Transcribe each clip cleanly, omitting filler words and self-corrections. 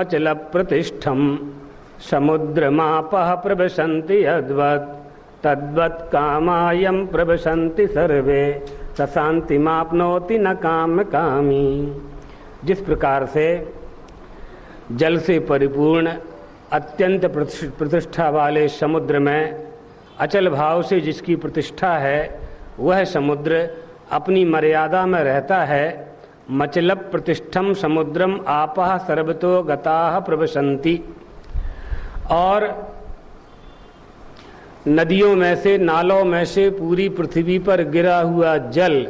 अचल प्रतिष्ठम समुद्रमापः प्रविशन्ति यद्वत् तद्वत् कामायं प्रविशन्ति सर्वे स शान्तिमाप्नोति न काम कामी। जिस प्रकार से जल से परिपूर्ण अत्यंत प्रतिष्ठा वाले समुद्र में अचल भाव से जिसकी प्रतिष्ठा है वह समुद्र अपनी मर्यादा में रहता है। मचल प्रतिष्ठम समुद्रम आपः सर्वतो गताः प्रविशन्ति। और नदियों में से, नालों में से पूरी पृथ्वी पर गिरा हुआ जल,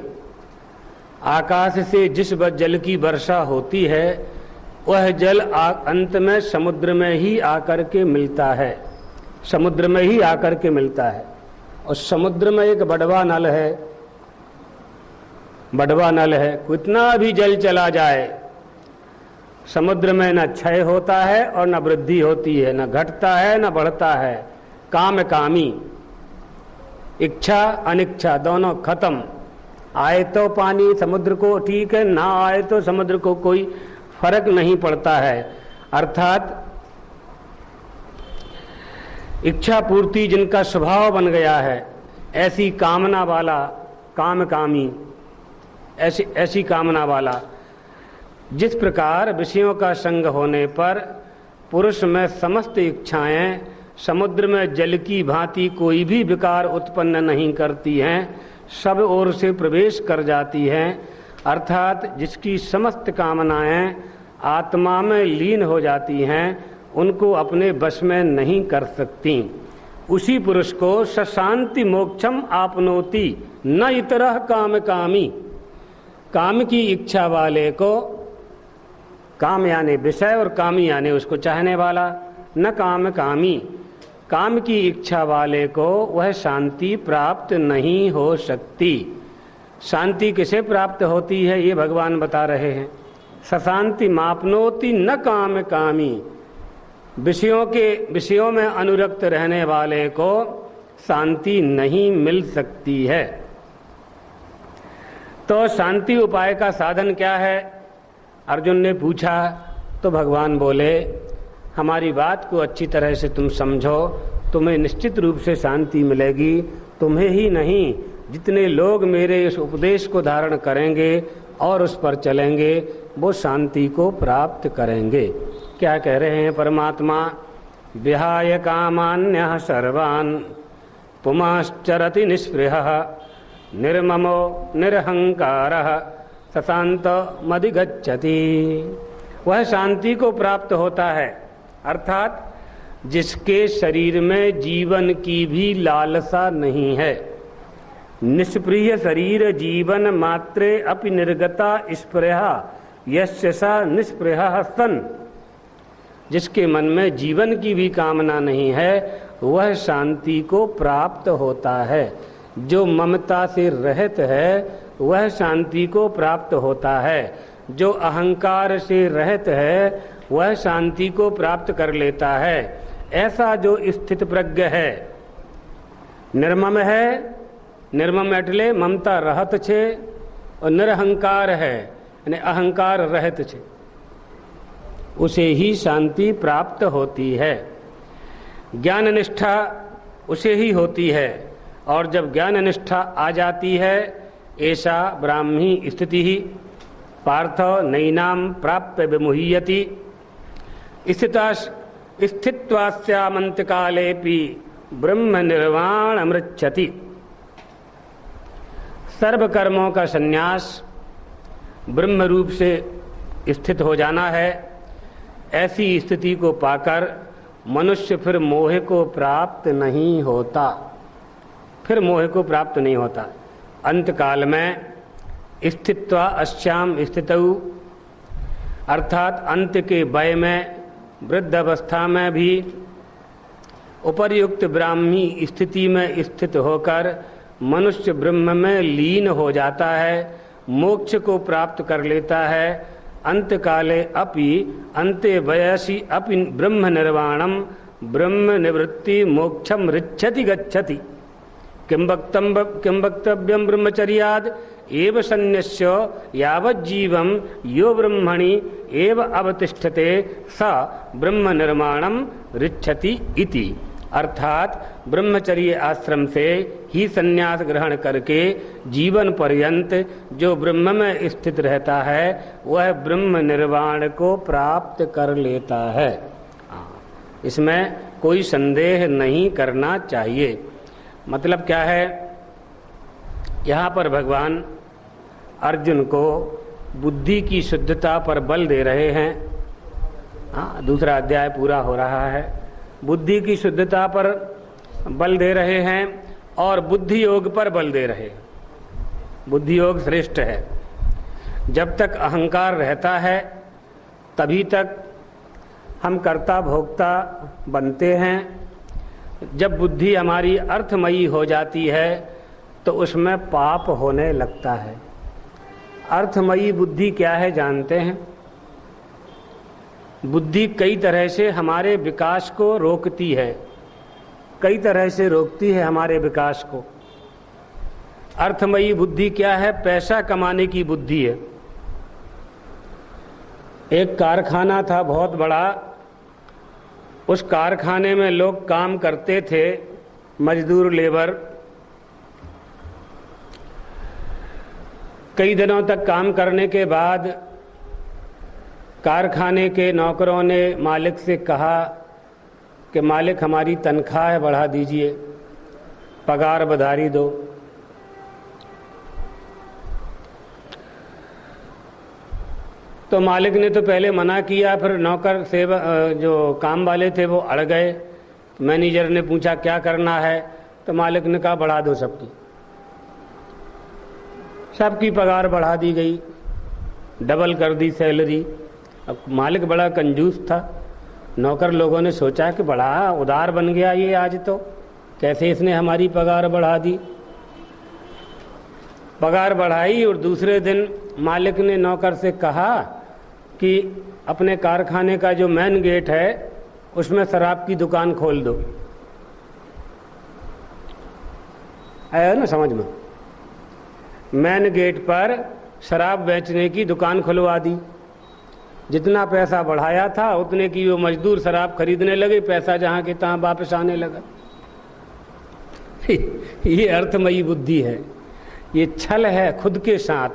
आकाश से जिस जल की वर्षा होती है वह जल अंत में समुद्र में ही आकर के मिलता है, समुद्र में ही आकर के मिलता है। और समुद्र में एक बड़वा नल है, बड़वा नल है। कितना भी जल चला जाए समुद्र में न क्षय होता है और न वृद्धि होती है, न घटता है न बढ़ता है। काम कामी, इच्छा अनिच्छा दोनों खत्म। आए तो पानी समुद्र को ठीक है, ना आए तो समुद्र को कोई फर्क नहीं पड़ता है। अर्थात इच्छा पूर्ति जिनका स्वभाव बन गया है, ऐसी कामना वाला, काम कामी, ऐसी कामना वाला। जिस प्रकार विषयों का संग होने पर पुरुष में समस्त इच्छाएं समुद्र में जल की भांति कोई भी विकार उत्पन्न नहीं करती हैं, सब ओर से प्रवेश कर जाती हैं। अर्थात जिसकी समस्त कामनाएं आत्मा में लीन हो जाती हैं, उनको अपने वश में नहीं कर सकती। उसी पुरुष को सशांति मोक्षम आपनोति न इतरः काम कामी। काम की इच्छा वाले को, काम यानी विषय और कामी यानी उसको चाहने वाला, न काम कामी, काम की इच्छा वाले को वह शांति प्राप्त नहीं हो सकती। शांति किसे प्राप्त होती है ये भगवान बता रहे हैं। सशांति मापनोति न काम कामी, विषयों में अनुरक्त रहने वाले को शांति नहीं मिल सकती है। तो शांति उपाय का साधन क्या है, अर्जुन ने पूछा। तो भगवान बोले, हमारी बात को अच्छी तरह से तुम समझो, तुम्हें निश्चित रूप से शांति मिलेगी। तुम्हें ही नहीं, जितने लोग मेरे इस उपदेश को धारण करेंगे और उस पर चलेंगे वो शांति को प्राप्त करेंगे। क्या कह रहे हैं परमात्मा? विहाय कामान्यः सर्वान् पुमाश्चरति निःस्पृहः निर्ममो निरहंकारः सशांत मधिगच्छति। वह शांति को प्राप्त होता है, अर्थात जिसके शरीर में जीवन की भी लालसा नहीं है। निष्प्रिय शरीर जीवन मात्रे अपि निर्गता स्पृहा यस्य सा निष्पृहः सन। जिसके मन में जीवन की भी कामना नहीं है वह शांति को प्राप्त होता है। जो ममता से रहित है वह शांति को प्राप्त होता है। जो अहंकार से रहित है वह शांति को प्राप्त कर लेता है। ऐसा जो स्थित प्रज्ञ है, निर्मम है, निर्मम એટલે ममता रहत छे, और निरहंकार है यानी अहंकार रहित छे, उसे ही शांति प्राप्त होती है। ज्ञान निष्ठा उसे ही होती है, और जब ज्ञान निष्ठा आ जाती है, ऐसा ब्राह्मी स्थिति ही पार्थ नैनाम प्राप्य विमुह्यति स्थित्वास्यामन्त कालेपि ब्रह्म निर्वाण मृच्छति। सर्व कर्मों का संन्यास, ब्रह्म रूप से स्थित हो जाना है। ऐसी स्थिति को पाकर मनुष्य फिर मोह को प्राप्त नहीं होता, फिर मोह को प्राप्त नहीं होता। अंत काल में स्थित्वा अस्याम स्थितौ, अर्थात अंत के वय में, वृद्ध अवस्था में भी उपर्युक्त ब्राह्मी स्थिति में स्थित होकर मनुष्य ब्रह्म में लीन हो जाता है, मोक्ष को प्राप्त कर लेता है। अंत काले अपि अंते वयसि अपि ब्रह्म निर्वाणम ब्रह्म निवृत्ति मोक्षम ऋच्छति गच्छति। किं वक्तव्यम ब्रह्मचर्याद एव सन्न्यस्य यावज्जीवं यो ब्रह्मणि एव अवतिष्ठते स ब्रह्म निर्माणम ऋच्छति इति। अर्थात ब्रह्मचर्य आश्रम से ही संन्यास ग्रहण करके जीवन पर्यंत जो ब्रह्म में स्थित रहता है वह ब्रह्म निर्वाण को प्राप्त कर लेता है। इसमें कोई संदेह नहीं करना चाहिए। मतलब क्या है, यहाँ पर भगवान अर्जुन को बुद्धि की शुद्धता पर बल दे रहे हैं। हाँ, दूसरा अध्याय पूरा हो रहा है। बुद्धि की शुद्धता पर बल दे रहे हैं और बुद्धि योग पर बल दे रहे हैं। बुद्धि योग श्रेष्ठ है। जब तक अहंकार रहता है तभी तक हम कर्ता भोक्ता बनते हैं। जब बुद्धि हमारी अर्थमयी हो जाती है तो उसमें पाप होने लगता है। अर्थमयी बुद्धि क्या है जानते हैं? बुद्धि कई तरह से हमारे विकास को रोकती है, कई तरह से रोकती है हमारे विकास को। अर्थमयी बुद्धि क्या है? पैसा कमाने की बुद्धि है। एक कारखाना था बहुत बड़ा, उस कारखाने में लोग काम करते थे, मजदूर लेबर। कई दिनों तक काम करने के बाद कारखाने के नौकरों ने मालिक से कहा कि मालिक हमारी तनख्वाह बढ़ा दीजिए, पगार बढ़ारी दो। तो मालिक ने तो पहले मना किया, फिर नौकर सेवा जो काम वाले थे वो अड़ गए। मैनेजर ने पूछा क्या करना है, तो मालिक ने कहा बढ़ा दो सबकी। सबकी पगार बढ़ा दी गई, डबल कर दी सैलरी। अब मालिक बड़ा कंजूस था। नौकर लोगों ने सोचा कि बड़ा उदार बन गया ये आज, तो कैसे इसने हमारी पगार बढ़ा दी। पगार बढ़ाई और दूसरे दिन मालिक ने नौकर से कहा कि अपने कारखाने का जो मेन गेट है उसमें शराब की दुकान खोल दो। आया ना समझ में? मेन गेट पर शराब बेचने की दुकान खुलवा दी। जितना पैसा बढ़ाया था उतने की वो मजदूर शराब खरीदने लगे, पैसा जहां के तहां वापस आने लगा। ये अर्थमयी बुद्धि है। ये छल है खुद के साथ,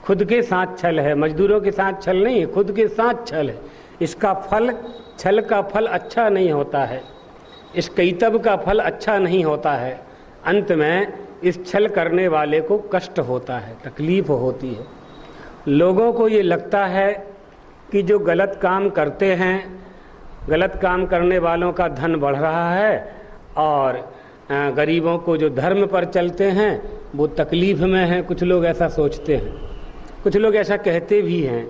खुद के साथ छल है। मजदूरों के साथ छल नहीं है, खुद के साथ छल है। इसका फल, छल का फल अच्छा नहीं होता है, इस कैतब का फल अच्छा नहीं होता है। अंत में इस छल करने वाले को कष्ट होता है, तकलीफ होती है। लोगों को ये लगता है कि जो गलत काम करते हैं, गलत काम करने वालों का धन बढ़ रहा है और गरीबों को जो धर्म पर चलते हैं वो तकलीफ में हैं। कुछ लोग ऐसा सोचते हैं, कुछ लोग ऐसा कहते भी हैं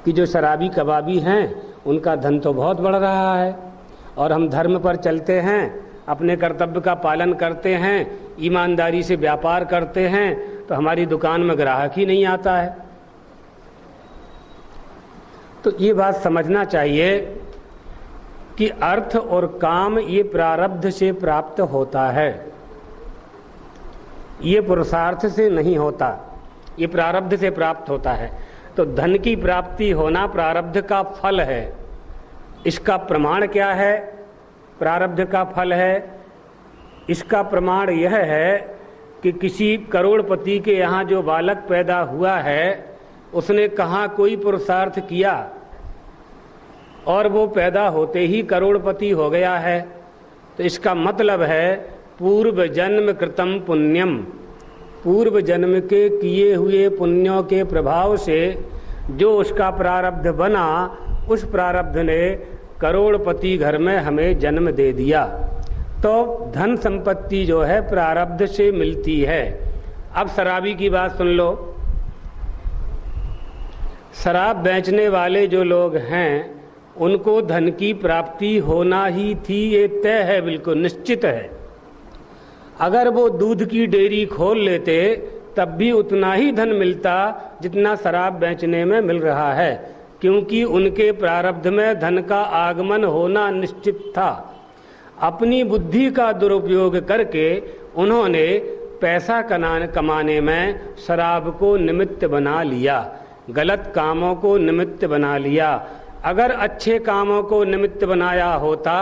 कि जो शराबी कबाबी हैं उनका धन तो बहुत बढ़ रहा है और हम धर्म पर चलते हैं, अपने कर्तव्य का पालन करते हैं, ईमानदारी से व्यापार करते हैं, तो हमारी दुकान में ग्राहक ही नहीं आता है। तो ये बात समझना चाहिए कि अर्थ और काम ये प्रारब्ध से प्राप्त होता है, ये पुरुषार्थ से नहीं होता, ये प्रारब्ध से प्राप्त होता है। तो धन की प्राप्ति होना प्रारब्ध का फल है। इसका प्रमाण क्या है? प्रारब्ध का फल है। इसका प्रमाण यह है कि किसी करोड़पति के यहाँ जो बालक पैदा हुआ है उसने कहाँ कोई पुरुषार्थ किया और वो पैदा होते ही करोड़पति हो गया है। तो इसका मतलब है पूर्व जन्म कृतम पुण्यम, पूर्व जन्म के किए हुए पुण्यों के प्रभाव से जो उसका प्रारब्ध बना, उस प्रारब्ध ने करोड़पति घर में हमें जन्म दे दिया। तो धन संपत्ति जो है प्रारब्ध से मिलती है। अब शराबी की बात सुन लो। शराब बेचने वाले जो लोग हैं उनको धन की प्राप्ति होना ही थी, ये तय है, बिल्कुल निश्चित है। अगर वो दूध की डेयरी खोल लेते तब भी उतना ही धन मिलता जितना शराब बेचने में मिल रहा है, क्योंकि उनके प्रारब्ध में धन का आगमन होना निश्चित था। अपनी बुद्धि का दुरुपयोग करके उन्होंने पैसा कमाने में शराब को निमित्त बना लिया, गलत कामों को निमित्त बना लिया। अगर अच्छे कामों को निमित्त बनाया होता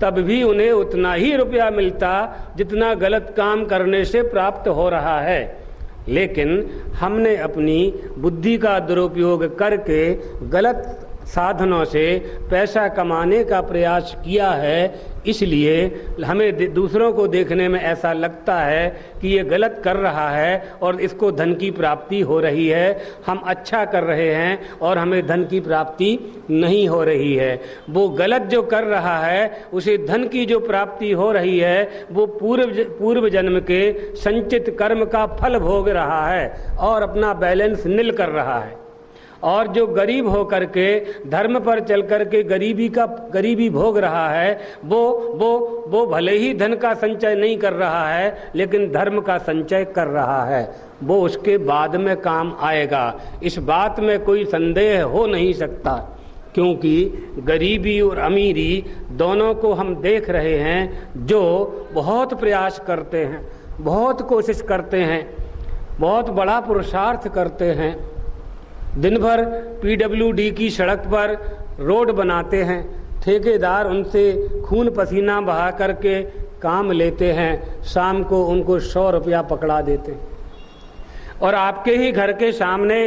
तब भी उन्हें उतना ही रुपया मिलता जितना गलत काम करने से प्राप्त हो रहा है। लेकिन हमने अपनी बुद्धि का दुरुपयोग करके गलत साधनों से पैसा कमाने का प्रयास किया है, इसलिए हमें दूसरों को देखने में ऐसा लगता है कि ये गलत कर रहा है और इसको धन की प्राप्ति हो रही है। हम अच्छा कर रहे हैं और हमें धन की प्राप्ति नहीं हो रही है। वो गलत जो कर रहा है उसे धन की जो प्राप्ति हो रही है वो पूर्व जन्म के संचित कर्म का फल भोग रहा है और अपना बैलेंस नील कर रहा है। और जो गरीब होकर के धर्म पर चल कर के गरीबी भोग रहा है वो भले ही धन का संचय नहीं कर रहा है लेकिन धर्म का संचय कर रहा है। वो उसके बाद में काम आएगा, इस बात में कोई संदेह हो नहीं सकता, क्योंकि गरीबी और अमीरी दोनों को हम देख रहे हैं। जो बहुत प्रयास करते हैं, बहुत कोशिश करते हैं, बहुत बड़ा पुरुषार्थ करते हैं, दिन भर PWD की सड़क पर रोड बनाते हैं, ठेकेदार उनसे खून पसीना बहा करके काम लेते हैं, शाम को उनको 100 रुपया पकड़ा देते हैं। और आपके ही घर के सामने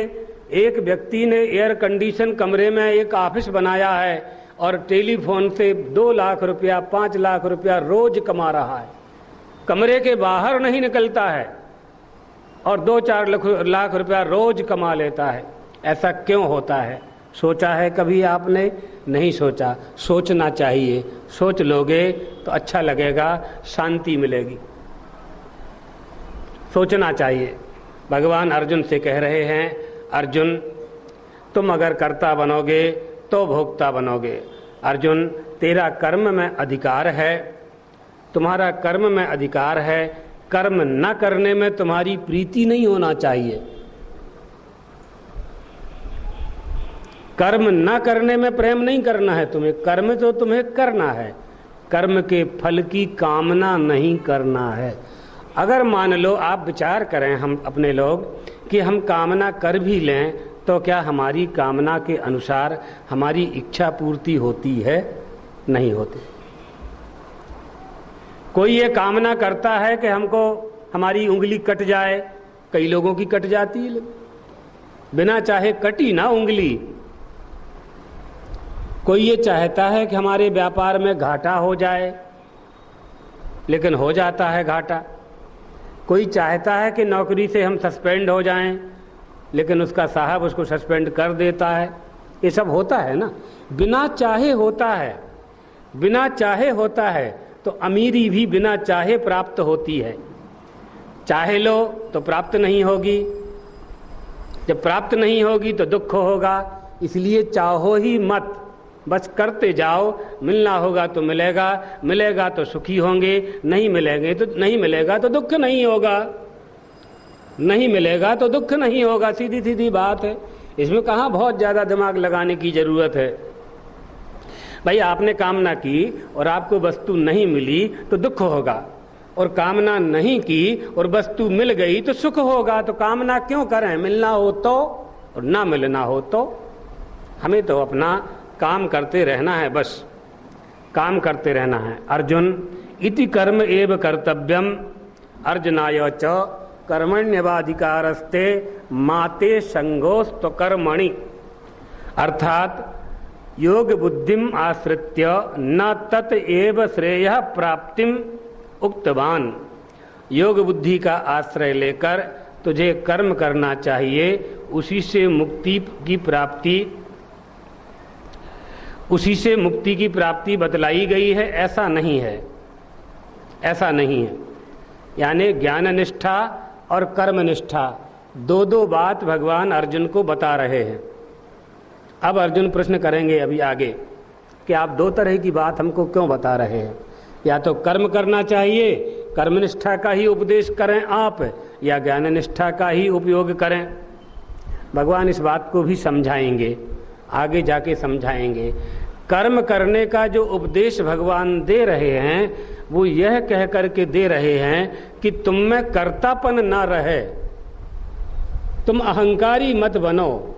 एक व्यक्ति ने एयर कंडीशन कमरे में एक ऑफिस बनाया है और टेलीफोन से 2 लाख रुपया 5 लाख रुपया रोज कमा रहा है, कमरे के बाहर नहीं निकलता है और 2-4 लाख रुपया रोज कमा लेता है। ऐसा क्यों होता है? सोचा है कभी आपने? नहीं सोचा। सोचना चाहिए, सोच लोगे तो अच्छा लगेगा, शांति मिलेगी। सोचना चाहिए। भगवान अर्जुन से कह रहे हैं, अर्जुन तुम अगर कर्ता बनोगे तो भोक्ता बनोगे। अर्जुन तेरा कर्म में अधिकार है, तुम्हारा कर्म में अधिकार है, कर्म न करने में तुम्हारी प्रीति नहीं होना चाहिए। कर्म न करने में प्रेम नहीं करना है तुम्हें, कर्म तो तुम्हें करना है, कर्म के फल की कामना नहीं करना है। अगर मान लो आप विचार करें, हम अपने लोग, कि हम कामना कर भी लें तो क्या हमारी कामना के अनुसार हमारी इच्छा पूर्ति होती है? नहीं होती। कोई ये कामना करता है कि हमको हमारी उंगली कट जाए, कई लोगों की कट जाती है, बिना चाहे कटी ना उंगली। कोई ये चाहता है कि हमारे व्यापार में घाटा हो जाए, लेकिन हो जाता है घाटा। कोई चाहता है कि नौकरी से हम सस्पेंड हो जाएं, लेकिन उसका साहब उसको सस्पेंड कर देता है। ये सब होता है ना, बिना चाहे होता है। बिना चाहे होता है तो अमीरी भी बिना चाहे प्राप्त होती है। चाहे लो तो प्राप्त नहीं होगी, जब प्राप्त नहीं होगी तो दुख होगा। इसलिए चाहो ही मत, बस करते जाओ। मिलना होगा तो मिलेगा, मिलेगा तो सुखी होंगे, नहीं मिलेंगे तो नहीं मिलेगा तो दुख नहीं होगा, नहीं मिलेगा तो दुख नहीं होगा। सीधी सीधी बात है, इसमें कहाँ बहुत ज़्यादा दिमाग लगाने की ज़रूरत है। भाई आपने कामना की और आपको वस्तु नहीं मिली तो दुख होगा, और कामना नहीं की और वस्तु मिल गई तो सुख होगा। तो कामना क्यों करें? मिलना हो तो और ना मिलना हो तो। हमें तो अपना काम करते रहना है, बस काम करते रहना है। अर्जुन इति कर्म एव कर्तव्यम अर्जुनाय च कर्मण्यवाधिकारस्ते माते संगोस्त कर्मणि। अर्थात योग बुद्धिम आश्रित्य न तत एव श्रेय प्राप्तिम उक्तवान। योग बुद्धि का आश्रय लेकर तुझे कर्म करना चाहिए, उसी से मुक्ति की प्राप्ति बतलाई गई है। ऐसा नहीं है, ऐसा नहीं है। यानी ज्ञान निष्ठा और कर्म निष्ठा दो बात भगवान अर्जुन को बता रहे हैं। अब अर्जुन प्रश्न करेंगे अभी आगे कि आप 2 तरह की बात हमको क्यों बता रहे हैं। या तो कर्म करना चाहिए, कर्मनिष्ठा का ही उपदेश करें आप, या ज्ञान निष्ठा का ही उपयोग करें। भगवान इस बात को भी समझाएंगे, आगे जाके समझाएंगे। कर्म करने का जो उपदेश भगवान दे रहे हैं वो यह कह करके दे रहे हैं कि तुम में कर्तापन ना रहे, तुम अहंकारी मत बनो।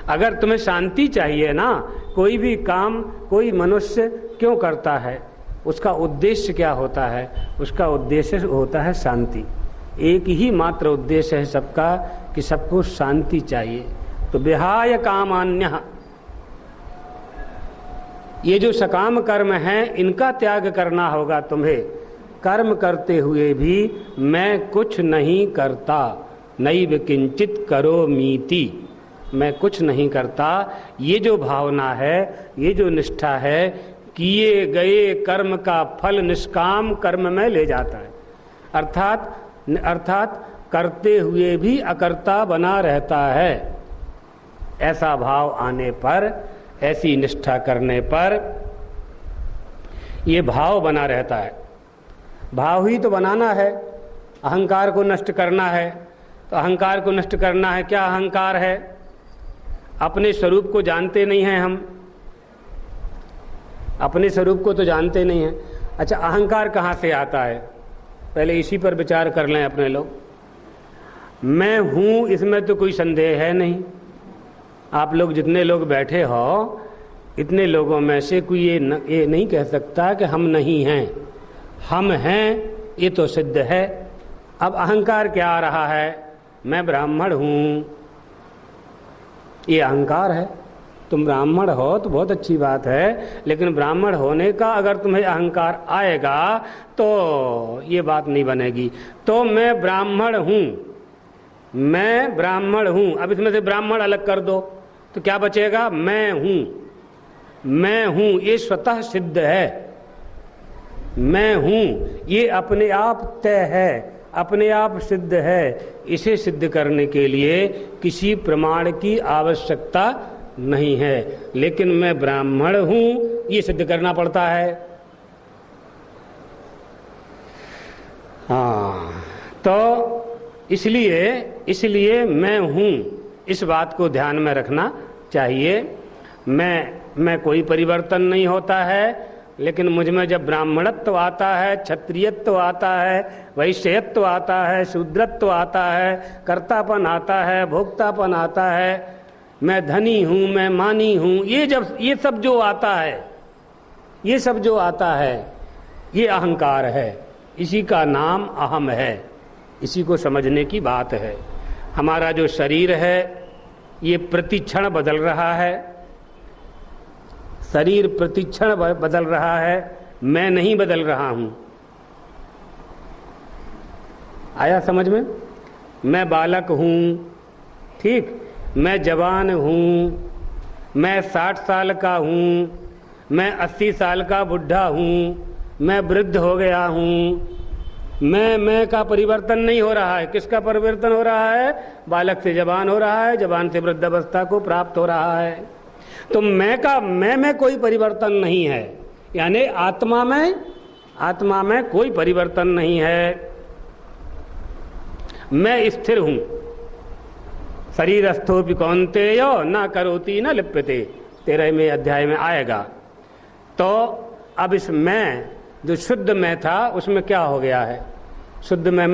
अगर तुम्हें शांति चाहिए ना, कोई भी काम कोई मनुष्य क्यों करता है, उसका उद्देश्य क्या होता है? उसका उद्देश्य होता है शांति। एक ही मात्र उद्देश्य है सबका कि सबको शांति चाहिए। तो विहाय कामान्यः, ये जो सकाम कर्म है इनका त्याग करना होगा तुम्हें। कर्म करते हुए भी मैं कुछ नहीं करता, नैव किंचित करोमीति, मैं कुछ नहीं करता, ये जो भावना है, ये जो निष्ठा है, किए गए कर्म का फल निष्काम कर्म में ले जाता है। अर्थात करते हुए भी अकर्ता बना रहता है। ऐसा भाव आने पर, ऐसी निष्ठा करने पर ये भाव बना रहता है। भाव ही तो बनाना है, अहंकार को नष्ट करना है। तो अहंकार को नष्ट करना है, क्या अहंकार है? अपने स्वरूप को जानते नहीं हैं हम, अपने स्वरूप को तो जानते नहीं हैं। अच्छा, अहंकार कहाँ से आता है? पहले इसी पर विचार कर लें अपने लोग। मैं हूं, इसमें तो कोई संदेह है नहीं। आप लोग जितने लोग बैठे हो, इतने लोगों में से कोई ये नहीं कह सकता कि हम नहीं हैं। हम हैं, ये तो सिद्ध है। अब अहंकार क्या आ रहा है? मैं ब्राह्मण हूं, ये अहंकार है। तुम ब्राह्मण हो तो बहुत अच्छी बात है, लेकिन ब्राह्मण होने का अगर तुम्हें अहंकार आएगा तो ये बात नहीं बनेगी। तो मैं ब्राह्मण हूं, मैं ब्राह्मण हूं। अब इसमें से ब्राह्मण अलग कर दो तो क्या बचेगा? मैं हूं, मैं हूं, ये स्वतः सिद्ध है। मैं हूं, ये अपने आप तय है, अपने आप सिद्ध है। इसे सिद्ध करने के लिए किसी प्रमाण की आवश्यकता नहीं है। लेकिन मैं ब्राह्मण हूं, ये सिद्ध करना पड़ता है। हाँ, तो इसलिए मैं हूं, इस बात को ध्यान में रखना चाहिए। मैं कोई परिवर्तन नहीं होता है, लेकिन मुझ में जब ब्राह्मणत्व आता है, क्षत्रियत्व आता है, वैश्यत्व आता है, शूद्रत्व आता है, कर्तापन आता है, भोक्तापन आता है, मैं धनी हूं, मैं मानी हूं, ये सब जो आता है, ये सब जो आता है, ये अहंकार है। इसी का नाम अहम है। इसी को समझने की बात है। हमारा जो शरीर है ये प्रतिक्षण बदल रहा है, शरीर प्रतिक्षण बदल रहा है, मैं नहीं बदल रहा हूं। आया समझ में? मैं बालक हूं, ठीक, मैं जवान हूं, मैं 60 साल का हूं, मैं 80 साल का बुढ़ा हूं, मैं वृद्ध हो गया हूं। मैं का परिवर्तन नहीं हो रहा है। किसका परिवर्तन हो रहा है? बालक से जवान हो रहा है, जवान से वृद्धावस्था को प्राप्त हो रहा है। तो मैं में कोई परिवर्तन नहीं है, यानी आत्मा में कोई परिवर्तन नहीं है। मैं स्थिर हूं। शरीरस्थोपि कौन्तेयो न करोति न लिप्यते, 13वें अध्याय में आएगा। तो अब इस मैं जो शुद्ध मैं था उसमें क्या हो गया है? शुद्ध मैं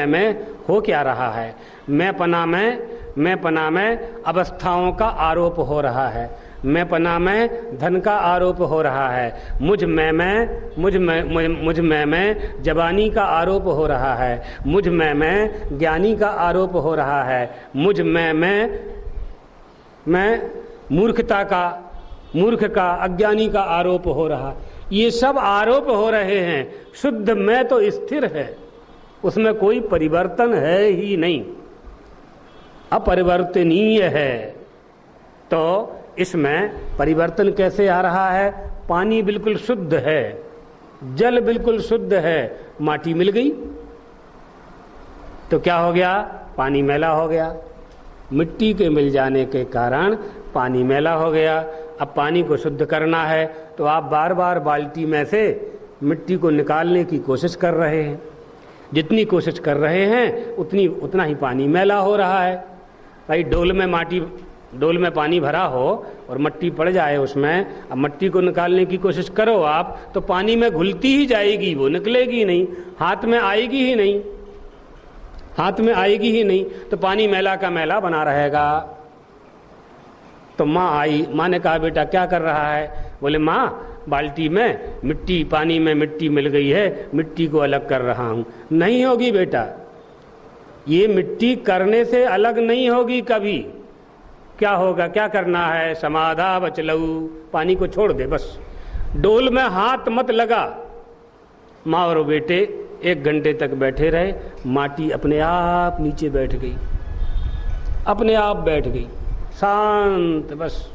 में हो क्या रहा है? मैं पना में अवस्थाओं का आरोप हो रहा है, मैं पना में धन का आरोप हो रहा है, मुझ में जवानी का आरोप हो रहा है, मुझ में ज्ञानी का आरोप हो रहा है, मुझ में मूर्ख का अज्ञानी का आरोप हो रहा है। ये सब आरोप हो रहे हैं। शुद्ध मैं तो स्थिर है, उसमें कोई परिवर्तन है ही नहीं, अपरिवर्तनीय है। तो इसमें परिवर्तन कैसे आ रहा है? पानी बिल्कुल शुद्ध है, जल बिल्कुल शुद्ध है, माटी मिल गई तो क्या हो गया? पानी मैला हो गया। मिट्टी के मिल जाने के कारण पानी मैला हो गया। अब पानी को शुद्ध करना है तो आप बार बार बाल्टी में से मिट्टी को निकालने की कोशिश कर रहे हैं। जितनी कोशिश कर रहे हैं उतना ही पानी मैला हो रहा है। भाई डोल में माटी डोल में पानी भरा हो और मट्टी पड़ जाए उसमें, अब मट्टी को निकालने की कोशिश करो आप, तो पानी में घुलती ही जाएगी, वो निकलेगी नहीं, हाथ में आएगी ही नहीं, हाथ में आएगी ही नहीं, तो पानी मैला का मैला बना रहेगा। तो माँ आई, माँ ने कहा बेटा क्या कर रहा है? बोले माँ बाल्टी में मिट्टी, पानी में मिट्टी मिल गई है, मिट्टी को अलग कर रहा हूं। नहीं होगी बेटा, ये मिट्टी करने से अलग नहीं होगी कभी। क्या होगा, क्या करना है? समाधा बचलऊ, पानी को छोड़ दे बस, डोल में हाथ मत लगा। माँ और बेटे 1 घंटे तक बैठे रहे, माटी अपने आप नीचे बैठ गई, अपने आप बैठ गई, शांत बस।